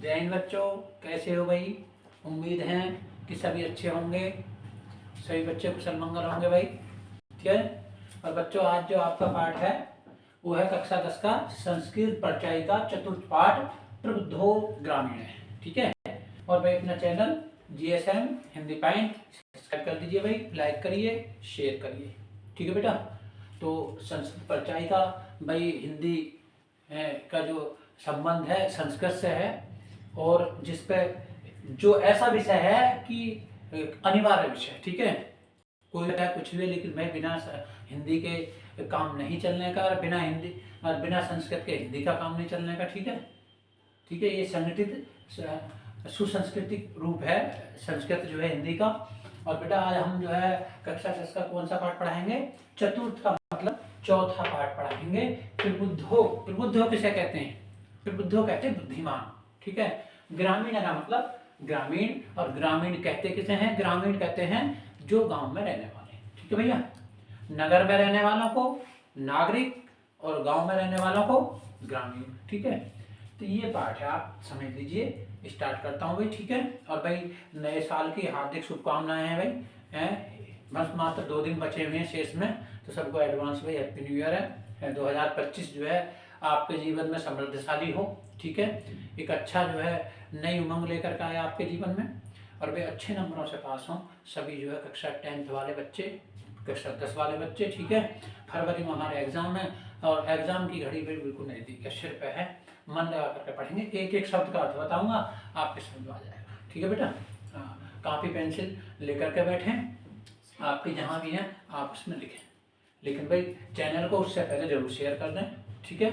जय हिंद बच्चों, कैसे हो भाई। उम्मीद है कि सभी अच्छे होंगे, सभी बच्चे कुशल मंगल होंगे भाई। ठीक है। और बच्चों, आज जो आपका पाठ है वो है कक्षा 10 का संस्कृत परिचयिका चतुर्थ पाठ प्रबुद्धो ग्रामीण है। ठीक है। और भाई अपना channel GSM Hindi point subscribe कर दीजिए भाई, लाइक करिए, शेयर करिए। ठीक है बेटा। तो संस्कृत परिचयिका भाई हिंदी का जो संबंध है संस्कृत से है, और जिस पे जो ऐसा विषय है कि अनिवार्य विषय। ठीक है। कोई है कुछ भी, लेकिन मैं बिना हिंदी के काम नहीं चलने का, और बिना संस्कृत के हिंदी का काम नहीं चलने का। ठीक है। ठीक है। ये संगठित सुसंस्कृतिक रूप है संस्कृत जो है हिंदी का। और बेटा आज हम जो है कक्षा 10 का कौन सा पाठ पढ़ाएंगे? चतुर्थ का मतलब चौथा पाठ पढ़ाएंगे। प्रबुद्धो किसे कहते हैं? प्रबुद्धो कहते हैं बुद्धिमान। ठीक है। ग्रामीण का मतलब ग्रामीण, और ग्रामीण कहते किसे हैं? ग्रामीण कहते हैं जो गांव में रहने वाले। ठीक है भैया। नगर में रहने वालों को नागरिक, और गांव में रहने वालों को ग्रामीण। ठीक है। तो ये पाठ है, आप समझ लीजिए। स्टार्ट करता हूँ भाई। ठीक है। और भाई नए साल की हार्दिक शुभकामनाएं हैं भाई। बस मात्र 2 दिन बचे हुए हैं शेष में, तो सबको एडवांस भाई हैप्पी न्यू ईयर है। 2025 जो है आपके जीवन में समृद्धशाली हो। ठीक है। एक अच्छा जो है नई उमंग लेकर के आए आपके जीवन में, और वे अच्छे नंबरों से पास हों सभी जो है कक्षा 10th वाले बच्चे, कक्षा 10 वाले बच्चे। ठीक है। फरवरी में हमारे एग्जाम है, और एग्जाम की घड़ी भी बिल्कुल नजदीक है, सिर पे है। मन लगा करके पढ़ेंगे, एक एक शब्द का अर्थ बताऊंगा, आपके समझ में आ जाएगा। ठीक है बेटा। कॉपी पेंसिल लेकर के बैठें, आपके जहाँ भी हैं आप उसमें लिखें। लेकिन भाई चैनल को उससे पहले जरूर शेयर कर दें। ठीक है।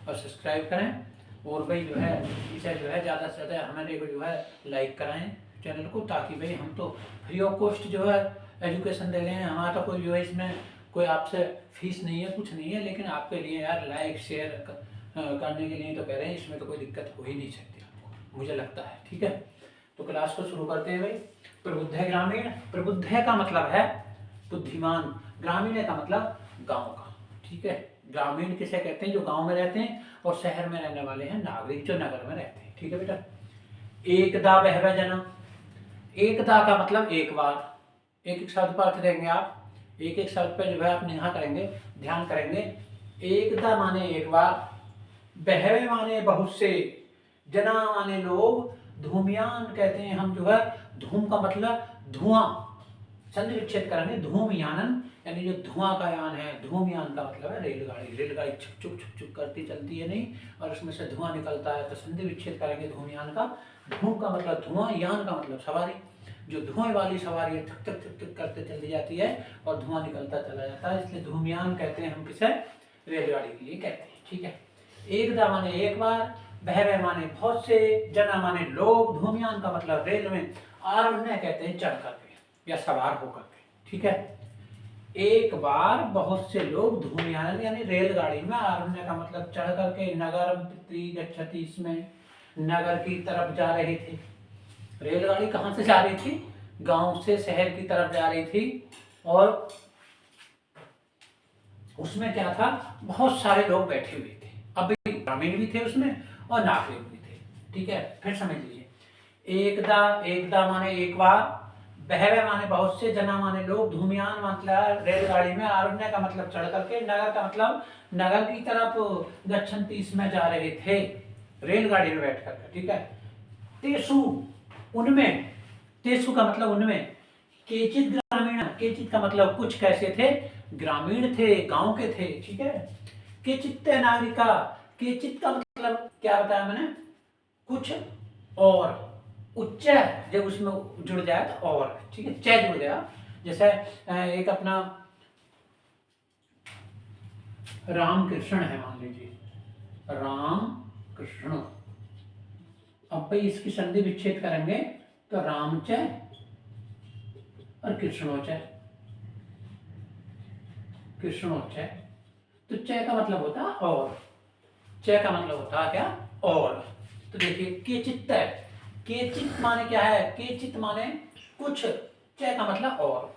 और सब्सक्राइब करें, और भाई जो है इसे जो है ज़्यादा से ज़्यादा हमारे को जो है लाइक कराएं चैनल को, ताकि भाई हम तो फ्री ऑफ कॉस्ट जो है एजुकेशन दे रहे हैं। हमारा तो कोई जो है इसमें कोई आपसे फीस नहीं है, कुछ नहीं है, लेकिन आपके लिए यार लाइक शेयर करने के लिए तो कह रहे हैं। इसमें तो कोई दिक्कत हो ही नहीं सकती आपको, मुझे लगता है। ठीक है। तो क्लास को शुरू करते हैं भाई। प्रबुद्ध ग्रामीण, प्रबुद्ध का मतलब है बुद्धिमान, ग्रामीण का मतलब गाँव का। ठीक है। ग्रामीण किसे कहते हैं? जो गाँव में रहते हैं, और शहर में रहने वाले हैं नागरिक जो नगर में रहते हैं। ठीक है बेटा। एकदा बहवे जना, एकदा का मतलब एक बार। एक एक शब्द पर अर्थ देंगे आप, एक एक शब्द पर जो है आप निगाह करेंगे, ध्यान करेंगे। एकदा माने एक बार, बहवे माने बहुत से, जना माने लोग, धूमयान कहते हैं हम जो है, धूम का मतलब धुआं, संधि विच्छेद करेंगे धूमयानन, यानी जो धुआं का यान है। धूमयान का मतलब है रेलगाड़ी। रेलगाड़ी छुक छुक छुक छुक करती चलती है नहीं, और उसमें से धुआं निकलता है, तो संधि विच्छेद करेंगे धूमयान का। धूम का मतलब धुआं, यान का मतलब सवारी। जो धुएं वाली सवारी थक थक थक थक करते चली जाती है और धुआं निकलता चला जाता है, इसलिए धूमयान कहते हैं हम किसे? रेलगाड़ी के लिए कहते हैं। ठीक है। एकदा माने एक बार, बहवे माने बहुत से, जना माने लोग, धूमयान का मतलब रेल में, आरोहण कहते हैं चढ़ करके या सवार होकर के। ठीक है। एक बार बहुत से लोग धूमयान यानी रेलगाड़ी में, आरोहण का मतलब चढ़ करके, नगर गच्छति, इसमें नगर की तरफ जा रहे थे। रेलगाड़ी कहाँ से जा रही थी? गांव से शहर की तरफ जा रही थी, और उसमें क्या था? बहुत सारे लोग बैठे हुए थे। अब ग्रामीण भी थे उसमें, और नागरिक भी थे। ठीक है। फिर समझ लीजिए। एकदा, एकदा माने एक बार, बहवे माने बहुत से, जना माने लोग, धूमयान मतलब रेलगाड़ी में, आरोहण का मतलब चढ़ करके, नगर का मतलब नगर की तरफ, गच्छन्ति इसमें जा रहे थे रेलगाड़ी में बैठ करके। ठीक है। तेसु उनमें, तेसु का मतलब उनमें, केचित ग्रामीण, केचित का मतलब कुछ कैसे थे? ग्रामीण थे, गांव के थे। ठीक है। केचित नागरिका, केचित का मतलब क्या बताया मैंने? कुछ और, उच्च जब उसमें जुड़ जाए तो और। ठीक है। च जुड़ गया, जैसे एक अपना राम कृष्ण है, मान लीजिए राम कृष्ण। अब भाई इसकी संधि विच्छेद करेंगे तो रामच और कृष्णोच, कृष्णोच। तो च का मतलब होता है और, च का मतलब होता है क्या? और। तो देखिए केचित, केचित माने क्या है? केचित माने कुछ, च का मतलब और।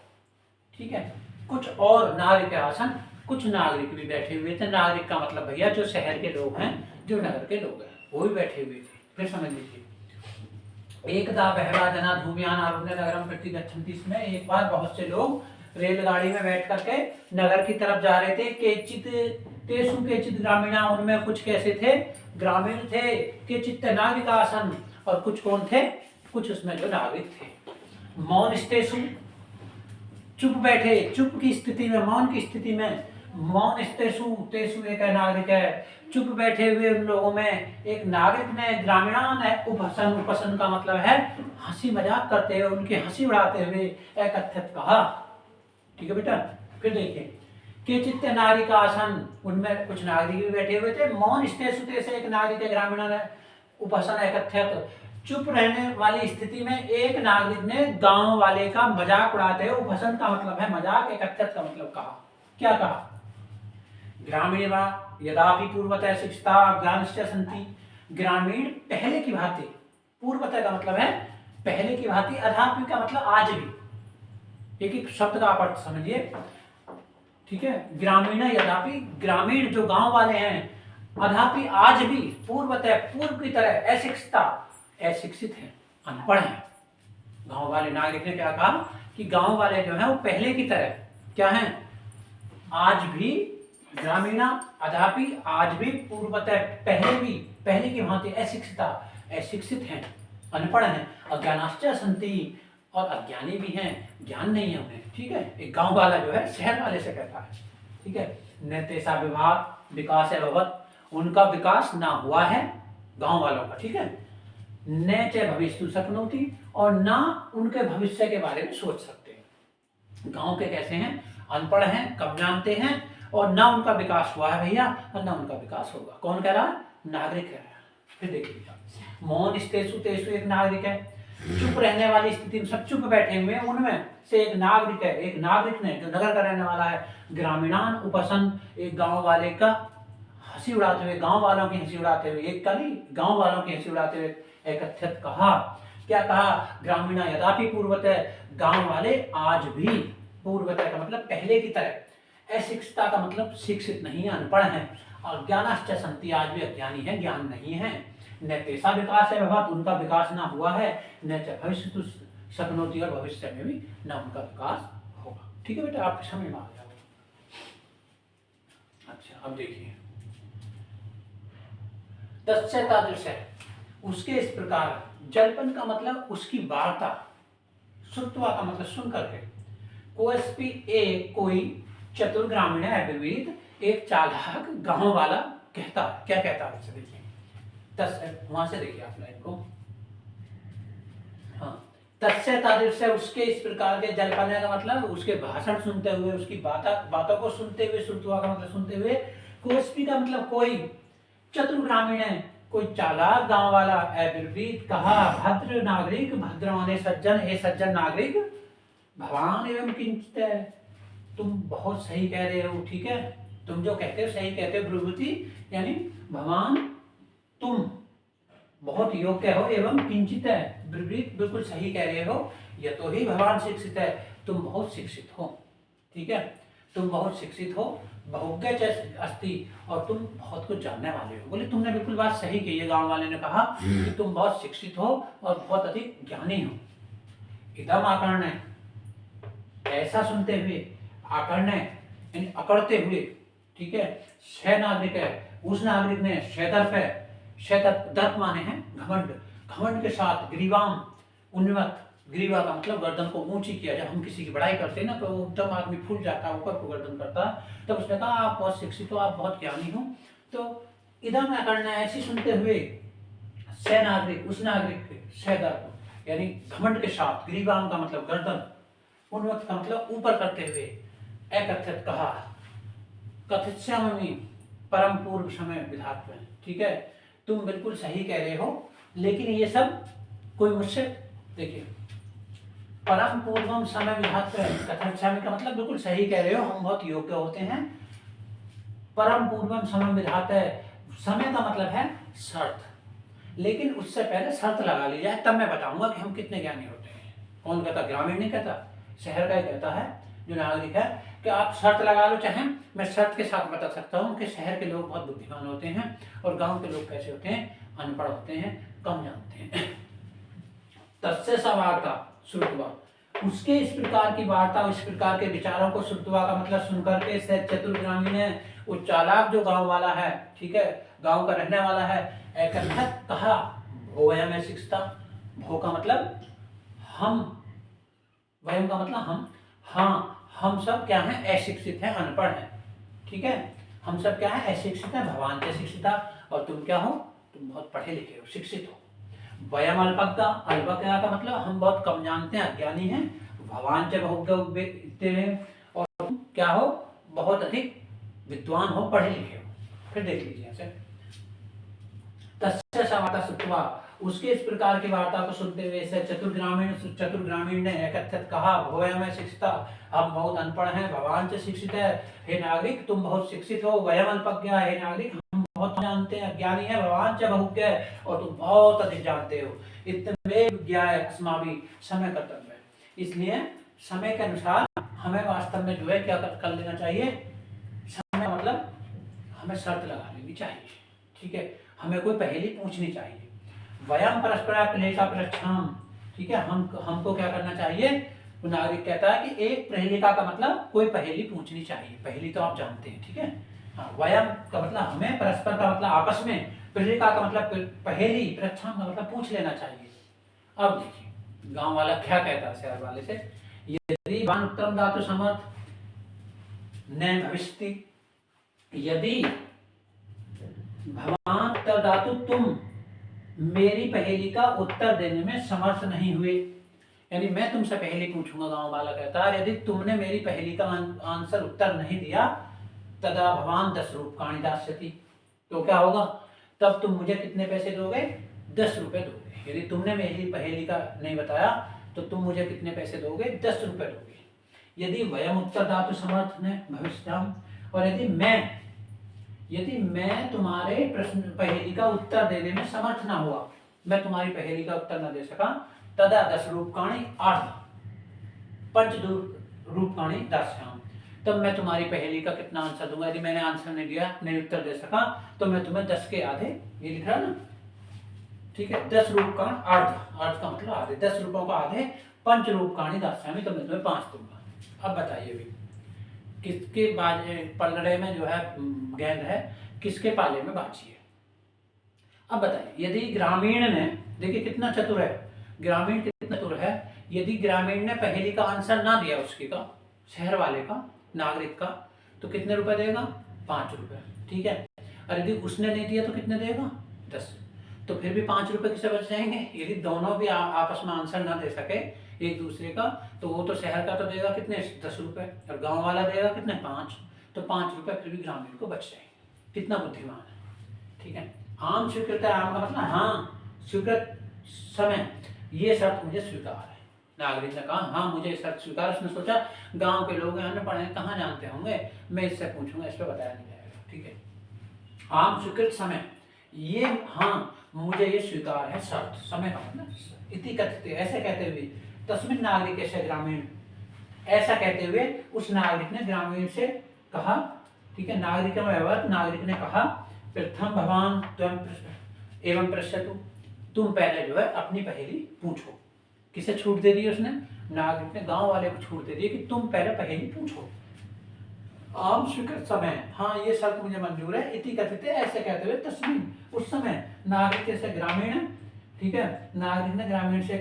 ठीक है। कुछ और नागरिक आसन, कुछ नागरिक भी बैठे हुए थे। नागरिक का मतलब भैया जो शहर के लोग हैं, जो नगर के लोग हैं, वो भी बैठे हुए थे। फिर समझ लीजिए। एकदा बहवा जना धूमयान आरुण्य नगरम प्रति गच्छन्ति, इसमें एक बार बहुत से लोग रेलगाड़ी में बैठ करके नगर की तरफ जा रहे थे। केचित तेसु केचित ग्रामीणा, उनमें कुछ कैसे थे, ग्रामीण थे। केचित नागरिक आसन, और कुछ कौन थे, कुछ उसमें जो नागरिक थे। मौन स्तेषु, चुप बैठे, चुप की स्थिति में, मौन की स्थिति में। मौन स्तेषु, तेषु एक नागरिक है, चुप बैठे हुए उन लोगों में एक नागरिक ने, ग्रामीणान है, उपहसन, उपहसन का मतलब है हंसी मजाक करते हुए, उनकी हंसी उड़ाते हुए एकत्रित कहा। ठीक है बेटा, फिर देखिए केचित नागरिक आसन, उनमें कुछ नागरिक भी बैठे हुए थे। मौन स्तेषु, तेषु एक नागरिक ग्रामीण ने, उपहसन एकत्रित, चुप रहने वाली स्थिति में एक नागरिक ने गांव वाले का मजाक उड़ाते हुए, उपहसन का मतलब है मजाक, एकत्रित का मतलब कहा। क्या कहा, ग्रामीण वा यदापि पूर्वतः शिक्षिता ज्ञानश्च सन्ति, ग्रामीण पहले की भांति, पूर्वतः का मतलब है पहले की भांति, अथापि का मतलब आज भी। एक एक शब्द का आप अर्थ समझिए। ठीक है, ग्रामीण यदापि, ग्रामीण जो गांव वाले हैं, अथापि आज भी, पूर्वतः पूर्व की तरह, अशिक्षिता अशिक्षित है, अनपढ़ है। गांव वाले नागरिक ने क्या कहा कि गांव वाले जो है वो पहले की तरह क्या है, आज भी, ग्रामीणा अथापि आज भी, पूर्वतः पहले भी, पहले की भांति, अशिक्षिता अशिक्षित हैं, अनपढ़ हैं। अज्ञानाश्च सन्ति, और अज्ञानी भी हैं, ज्ञान नहीं है उन्हें। ठीक है, एक गांव वाला जो है शहर वाले से कहता है। ठीक है, न तेषा विभाग विकास अभवत्, उनका विकास ना हुआ है गांव वालों का। ठीक है, न च भविष्य शक्नोति, और ना उनके भविष्य के बारे में सोच सकते हैं। गांव के कैसे हैं, अनपढ़ हैं, कम जानते हैं, और ना उनका विकास हुआ है भैया, और ना उनका विकास होगा। कौन कह रहा है, नागरिक कह रहा है। फिर देखिए, मौन स्तेषु, तेषु एक नागरिक है, चुप रहने वाली स्थिति में, सब चुप बैठे हुए हैं, उनमें से एक नागरिक है, एक नागरिक ने जो नगर का रहने वाला है। ग्रामीणान उपसन, एक गांव वाले का हंसी उड़ाते हुए, गांव वालों की हंसी उड़ाते हुए, एक का नहीं, गांव वालों की हंसी उड़ाते हुए एकत्रित कहा। क्या कहा, ग्रामीणा यदापि पूर्वतः, गांव वाले आज भी, पूर्वतः का मतलब पहले की तरह, अशिक्षिता का मतलब शिक्षित नहीं है, अनपढ़ है। और ज्ञानाश्च सन्ति, आज भी अज्ञानी है, ज्ञान नहीं है। न तेषा विकास है भवत्, उनका विकास ना हुआ है। न च भविष्यतु शक्नोति, और भविष्य में भी न उनका विकास होगा। ठीक है बेटा, आपके समझ में आ गया। अच्छा, अब देखिए, तस्य तादृश, उसके इस प्रकार, जल्पन का मतलब उसकी वार्ता, श्रुत्वा का मतलब सुन करके, कोस्पी एक कोई चतुर ग्रामीण अविवेद, एक चालाक गांव वाला कहता, क्या कहता है, देखिए वहां से देखिए आप लाइन को। हाँ, तस्य तादृश, उसके इस प्रकार के, जल्पन का मतलब उसके भाषण सुनते हुए, उसकी बातों को सुनते हुए, श्रुत्वा का मतलब सुनते हुए, कोस्पी का मतलब कोई, चतुर ग्रामीण है, कोई चालाक गांव वाला, अविवेद कहा, भद्र नागरिक, भद्र माने सज्जन, हे सज्जन नागरिक, भवान एवं किंचित, तुम बहुत सही कह रहे हो। ठीक है, तुम जो कहते हो सही कहते हो, ब्रुवति यानी भगवान, तुम बहुत योग्य हो, एवं किंचित है, ब्रुवृत बिल्कुल सही कह रहे हो, यतो ही भगवान शिक्षित है, तुम बहुत शिक्षित हो। ठीक है, तुम बहुत शिक्षित हो, बहुज्ञ च अस्ति, और तुम बहुत कुछ जानने वाले हो। बोले तुमने बिल्कुल बात सही कही है, गांव वाले ने कहा कि तुम बहुत शिक्षित हो और बहुत अधिक ज्ञानी हो। इदम आकर्ण, ऐसा सुनते हुए, आकर्ण यानी अकड़ते हुए। ठीक है, छह नागरिक है, उस नागरिक ने शैदर्फ है, शैदर्फ दर्प माने हैं घमंड, घमंड के साथ, ग्रीवाम उन्नत, ग्रीवा का मतलब गर्दन को ऊंची किया। जब हम किसी की बड़ाई करते हैं ना, तो एकदम आदमी फूल जाता है, ऊपर को गर्दन करता है। तब उसने कहा आप बहुत शिक्षित हो, आप बहुत ज्ञानी हो। तो इधम करना, ऐसी सुनते हुए, सह नागरिक, उस नागरिक सैदर्प यानी घमंड के साथ, ग्रीवाम का मतलब गर्दन, उन्नत का मतलब ऊपर करते हुए, एकत्रित कहा, कथिष्यामि परम पूर्व समय विधात्व। ठीक है, तुम बिल्कुल सही कह रहे हो, लेकिन ये सब कोई मुझसे, देखिए परम पूर्वम समय विधात्व, कथिष्यामि का मतलब बिल्कुल सही कह रहे हो, हम बहुत योग्य होते हैं। परम पूर्वम समय विधात्व, समय का मतलब है शर्त, लेकिन उससे पहले शर्त लगा ली जाए, तब मैं बताऊंगा कि हम कितने ज्ञानी होते हैं। कौन कहता, ग्रामीण नहीं कहता, शहर का ही कहता है जो नागरिक है, कि आप शर्त लगा लो चाहे, मैं शर्त के साथ बता सकता हूँ कि शहर के लोग बहुत बुद्धिमान होते हैं और गांव के लोग कैसे होते हैं, अनपढ़ होते हैं, कम जानते हैं। तस्य स वार्ता श्रुत्वा, उसके इस प्रकार की वार्ता, इस प्रकार के विचारों को श्रुत्वा का मतलब सुनकर के स चतुर्ग्रामीण है, वो चालाक जो गांव वाला है, ठीक है, गांव का रहने वाला है, एकत्थत कहा, भोवयम है शिक्षता, भो का मतलब हम, वयम का मतलब हम, हाँ हम सब क्या हैं, अशिक्षित हैं, अनपढ़ हैं, ठीक है, हम सब क्या है, अशिक्षित हैं, भगवान के शिक्षिता, और तुम क्या हो, तुम बहुत पढ़े लिखे हो, शिक्षित हो। वयम अल्पज्ञा, अल्पज्ञा का मतलब हम बहुत कम जानते हैं, अज्ञानी हैं, भगवान च बहुज्ञ, और तुम क्या हो, बहुत अधिक विद्वान हो, पढ़े लिखे हो। फिर देख लीजिए ऐसे, तस्य स वार्ता श्रुत्वा, उसके इस प्रकार की वार्ता को सुनते हुए से चतुर्ग्रामीण ने एकत्रित कहा, भोवयम है शिक्षिता, हम बहुत अनपढ़ हैं, भगवान से शिक्षित है, हे नागरिक तुम बहुत शिक्षित हो, वयम अल्पज्ञा, हे नागरिक हम बहुत जानते हैं, ज्ञानी है, भगवान च बहुज्ञ, और तुम बहुत अधिक जानते हो। इत्थमे ज्ञाय अस्माभिः समय कर्तव्य है, इसलिए समय के अनुसार हमें वास्तव में जो है क्या कर लेना चाहिए, समय मतलब हमें शर्त लगा लेनी चाहिए, ठीक है, हमें कोई पहेली पूछनी चाहिए। वयम परस्पर प्रेलिका पृच्छाम, ठीक है, हमको क्या करना चाहिए, तो नागरिक कहता है कि एक प्रेलिका का मतलब कोई पहेली पूछनी चाहिए, पहेली तो आप जानते हैं, ठीक है, हाँ, वयम का मतलब हमें, परस्पर का मतलब आपस में, प्रेलिका का मतलब पहेली, पृच्छाम का मतलब पूछ लेना चाहिए। अब देखिए गांव वाला क्या कहता है शहर वाले से, यदि भवान उत्तरम दातुं समर्थ न भविष्यति, यदि भगवान उत्तर दातु तुम मेरी पहेली का उत्तर देने में समर्थ नहीं हुए, यानी मैं तुमसे पहेली पूछूंगा, गांव वाला कहता है, यदि तुमने मेरी पहेली का आंसर उत्तर नहीं दिया, तदा भगवान 10 रूप्यकाणि दास्यति, तो क्या होगा, तब तुम मुझे कितने पैसे दोगे, 10 रुपए दोगे। यदि तुमने मेरी पहेली का नहीं बताया तो तुम मुझे कितने पैसे दोगे, 10 रुपए दोगे। यदि वयम उत्तर दातु समर्थ न भविष्याम, और यदि मैं तुम्हारे प्रश्न पहेली का उत्तर देने में समर्थ ना हुआ, मैं तुम्हारी पहेली का उत्तर न दे सका, तदा 10 रूप्यकाणि अर्ध पंच रूप्यकाणि दास्याम, तब मैं तुम्हारी पहेली का कितना आंसर दूंगा, यदि मैंने आंसर नहीं दिया, नहीं उत्तर दे सका, तो मैं तुम्हें 10 के आधे, ये लिख रहा ना, ठीक है, 10 रूप्यकाणि अर्ध, अर्ध का मतलब आधे, 10 रुपयों का आधे, पंच रूप्यकाणि दास्यामी, तो मैं तुम्हें 5 दूंगा। अब बताइए भी किसके पलड़े में जो है गेंद है, किसके पाले में बाजी है। अब बताइए, यदि ग्रामीण ने, देखिए कितना चतुर है ग्रामीण, कितना चतुर है, यदि ग्रामीण ने पहेली का आंसर ना दिया, उसके का, शहर वाले का, नागरिक का, तो कितने रुपए देगा, 5 रुपए, ठीक है, और यदि उसने नहीं दिया तो कितने देगा, 10, तो फिर भी 5 रुपए किसे बच जाएंगे। यदि दोनों भी आपस में आंसर ना दे सके एक दूसरे का, तो वो तो शहर का तो देगा कितने, 10 रुपए, और गांव वाला देगा कितने, 5, तो 5 रुपए फिर भी ग्रामीण को बच जाएंगे। कितना बुद्धिमान है, ठीक है। आम स्वीकृत है, आम का मतलब हाँ, स्वीकृत समय, ये शर्त मुझे स्वीकार है। नागरिक ने कहा हाँ मुझे शर्त स्वीकार, उसने सोचा गांव के लोग हैं, पढ़े कहाँ जानते होंगे, मैं इससे पूछूंगा, इस पर बताया नहीं जाएगा, ठीक है। आम स्वीकृत समय, ये हाँ मुझे ये स्वीकार है शर्त, समय का मतलब इति कथते, ऐसे कहते हुए, तस्मिन् नागरिक ऐसे ग्रामीण, ऐसा कहते हुए उस नागरिक ने ग्रामीण से कहा, ठीक है, नागरिक में नागरिक ने कहा, प्रथम भगवान स्वयं एवं पृच्छतु, तुम पहले जो है अपनी पहेली पूछो। किसे छूट दे दी उसने, नागरिक ने गांव वाले को छूट दे दी कि तुम पहले पहेली पूछो। आम स्वीकृत समय, हाँ ये शर्त मुझे मंजूर है, इति कथित, ऐसे कहते हुए तस्मिन्, उस समय नागरिक से ग्रामीण, ठीक है, नागरिक ने ग्रामीण से,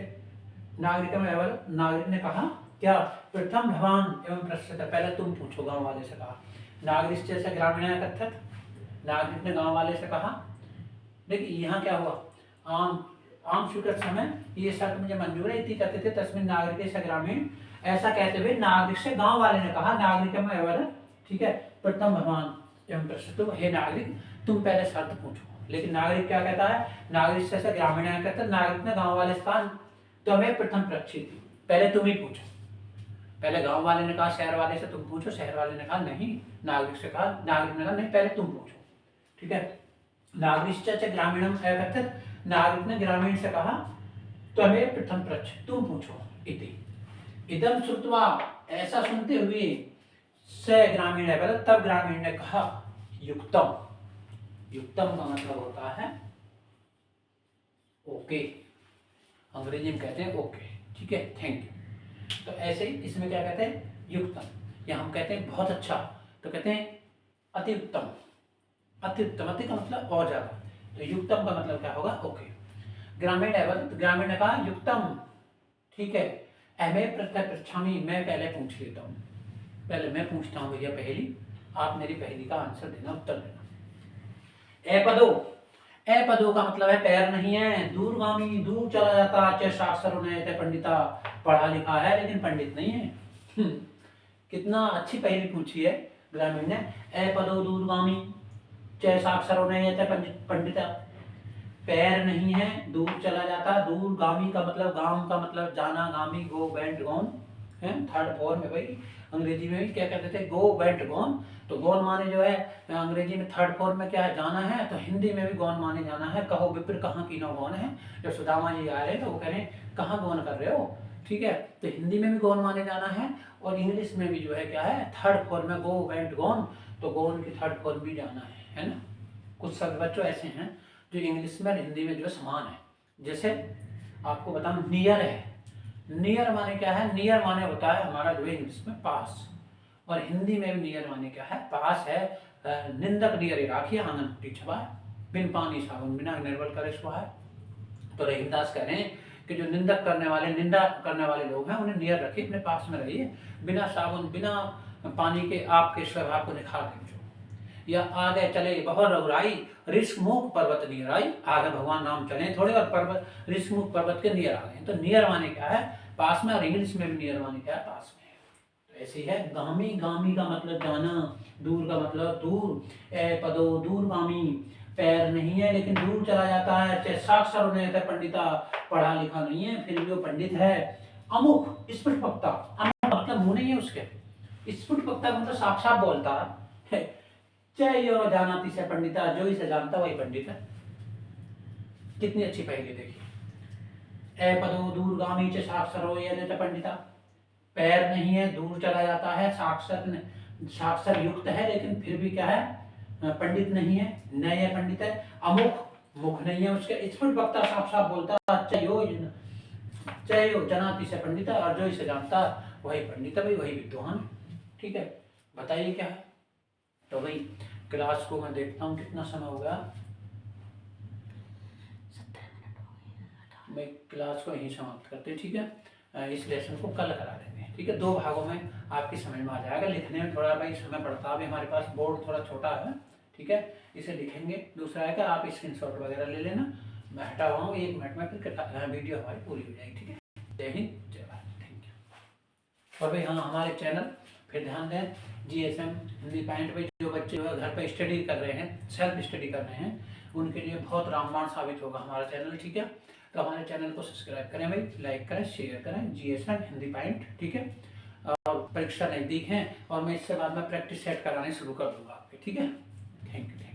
नागरिक ने कहा क्या, प्रथम भगवान एवं पृच्छत, पहले तुम पूछो, गांव वाले से कहा। नागरिक से ग्रामीण कथित, नागरिक ने गांव वाले से कहा। देखिए यहाँ क्या हुआ, आम स्वीकृत समय, ये शर्त मुझे मंजूर है, इति कहते थे तस्मिन् नागरिक से ग्रामीण, ऐसा कहते हुए नागरिक से गांव वाले ने कहा, नागरिक में एवं, ठीक है, प्रथम भगवान एवं पृच्छतु, हे नागरिक तुम पहले शर्त पूछो। लेकिन नागरिक क्या कहता है, नागरिक से ग्रामीण कहता है, नागरिक ने गाँव वाले से कहा तुम्हें प्रथम पृच्छित, पहले तुम ही पूछो। पहले गांव वाले ने कहा शहर वाले से तुम पूछो, शहर वाले ने कहा नहीं, नागरिक से कहा, नागरिक ने कहा नहीं पहले तुम पूछो, ठीक है। नागरिक ग्रामीणम एकत्रित, नागरिक ने ग्रामीण से कहा तुम्हें प्रथम पृच्छ, तुम पूछो, इति इदम श्रुत्वा, ऐसा सुनते हुए, स ग्रामीण है, तब ग्रामीण ने कहा युक्तम, युक्तम का मतलब होता है ओके, अंग्रेजी में कहते हैं ओके, ठीक है, थैंक यू। तो ऐसे ही इसमें क्या कहते हैं, युक्तम, या हम कहते हैं बहुत अच्छा तो कहते हैं अति उत्तम, अति उत्तम, अति का मतलब और ज्यादा, तो युक्तम का मतलब क्या होगा, ओके। ग्रामीण है, ग्रामीण ने कहा युक्तम, ठीक है। अहमे प्रत्यय पृच्छामी, मैं पहले पूछ लेता हूँ, पहले मैं पूछता हूँ भैया पहली, आप मेरी पहली का आंसर देना, उत्तर देना। अपदो, अपदो का मतलब है पैर नहीं है, दूरगामी, दूर चला जाता, च साक्षर ने पंडिता, पढ़ा लिखा है लेकिन पंडित नहीं है। कितना अच्छी पहली पूछी है ग्रामीण ने, अपदो दूरगामी, च साक्षर ने पंडिता, पैर नहीं है, दूर चला जाता, दूरगामी का मतलब गांव का मतलब जाना, गामी, गो वेंट गॉन है, थर्ड फॉर्म में भाई अंग्रेजी में भी क्या कहते थे, गो वेंट गॉन, तो गॉन माने जो है अंग्रेजी में थर्ड फॉर्म में क्या है, जाना है, तो हिंदी में भी गॉन माने जाना है। कहो विप्र कहाँ की नो गॉन है, जब सुदामा जी आ रहे हैं तो वो कह रहे हैं कहाँ गॉन कर रहे हो, ठीक है, तो हिंदी में भी गॉन माने जाना है, और इंग्लिश में भी जो है क्या है, थर्ड फॉर्म में गो वेंट गॉन, तो गॉन की थर्ड फॉर्म भी जाना है ना। कुछ शब्द बच्चों ऐसे हैं जो इंग्लिश में और हिंदी में जो है समान है, जैसे आपको बताऊं नियर है, नियर माने क्या है, नियर माने होता है हमारा जो है इंग्लिश में पास, और हिंदी में भी नियर माने क्या है, पास है। निंदक नियर राखिए आंगन फूटी छबा है, बिन पानी साबुन बिना निर्बल करे सुहा है। तो रहीमदास कह रहे हैं कि जो निंदक करने वाले, निंदा करने वाले लोग हैं उन्हें नियर रखिए, अपने पास में रहिए, बिना साबुन बिना पानी के आपके स्वभाव को निखार दीजिए। या आगे चले बहुत रघुराई, ऋषि मुख पर्वत नियर आई, आगे भगवान नाम चले थोड़े और पर्वत, ऋषि मुख पर्वत के नियर आ गए। तो नियर माने क्या है, पास में, और इंग्लिश में भी नियर माने क्या है, पास में। तो ऐसे है गामी, गामी का मतलब जाना, दूर का मतलब दूर, ए पदो दूरगामी, पैर नहीं है लेकिन दूर चला जाता है, चाहे साक्षर होने थे पंडिता, पढ़ा लिखा नहीं है फिर भी वो पंडित है। अमुख स्फुट वक्ता, अमुख मतलब मुंह नहीं है उसके, स्फुट वक्ता मतलब साफ साफ बोलता है, चाहे यो जानाती से पंडिता, जो इसे जानता वही पंडित है। कितनी अच्छी पहली देखिए, ए पदो दूरगामी च साक्षरो ये पंडिता, पैर नहीं है, दूर चला जाता है, साक्षर, साक्षर युक्त है लेकिन फिर भी क्या है, पंडित नहीं है, नया पंडित है। अमुख, मुख नहीं है उसके, स्फुट वक्ता साफ साफ बोलता, चाहे जनाती से पंडिता, और जो इसे जानता वही पंडित है भाई, वही विद्वान, ठीक है। बताइए क्या है, तो भाई क्लास को मैं देखता हूँ कितना समय हो गया, 17 मिनट हो गए, मैं क्लास को यहीं समाप्त करते हैं, ठीक है। इस लेसन को कल करा देंगे, ठीक है, 2 भागों में आपकी समझ में आ जाएगा। लिखने में थोड़ा भाई समय पड़ता है, अभी हमारे पास बोर्ड थोड़ा छोटा है, ठीक है, इसे लिखेंगे। दूसरा है कि आप स्क्रीनशॉट वगैरह ले लेना, मैं हटा हुआ हूँ 1 मिनट में, फिर वीडियो हमारी पूरी हो जाएगी, ठीक है। जय हिंद, जय भारत, थैंक यू। और भाई हाँ, हमारे चैनल फिर ध्यान दें, GSM हिंदी पॉइंट पे जो बच्चे घर पे स्टडी कर रहे हैं, सेल्फ स्टडी कर रहे हैं, उनके लिए बहुत रामबाण साबित होगा हमारा चैनल, ठीक है। तो हमारे चैनल को सब्सक्राइब करें भाई, लाइक करें, शेयर करें, GSM हिंदी पॉइंट, ठीक है। और परीक्षा नज़दीक है और मैं इससे बाद में प्रैक्टिस सेट कराने शुरू कर दूंगा आपके, ठीक है। Thank you.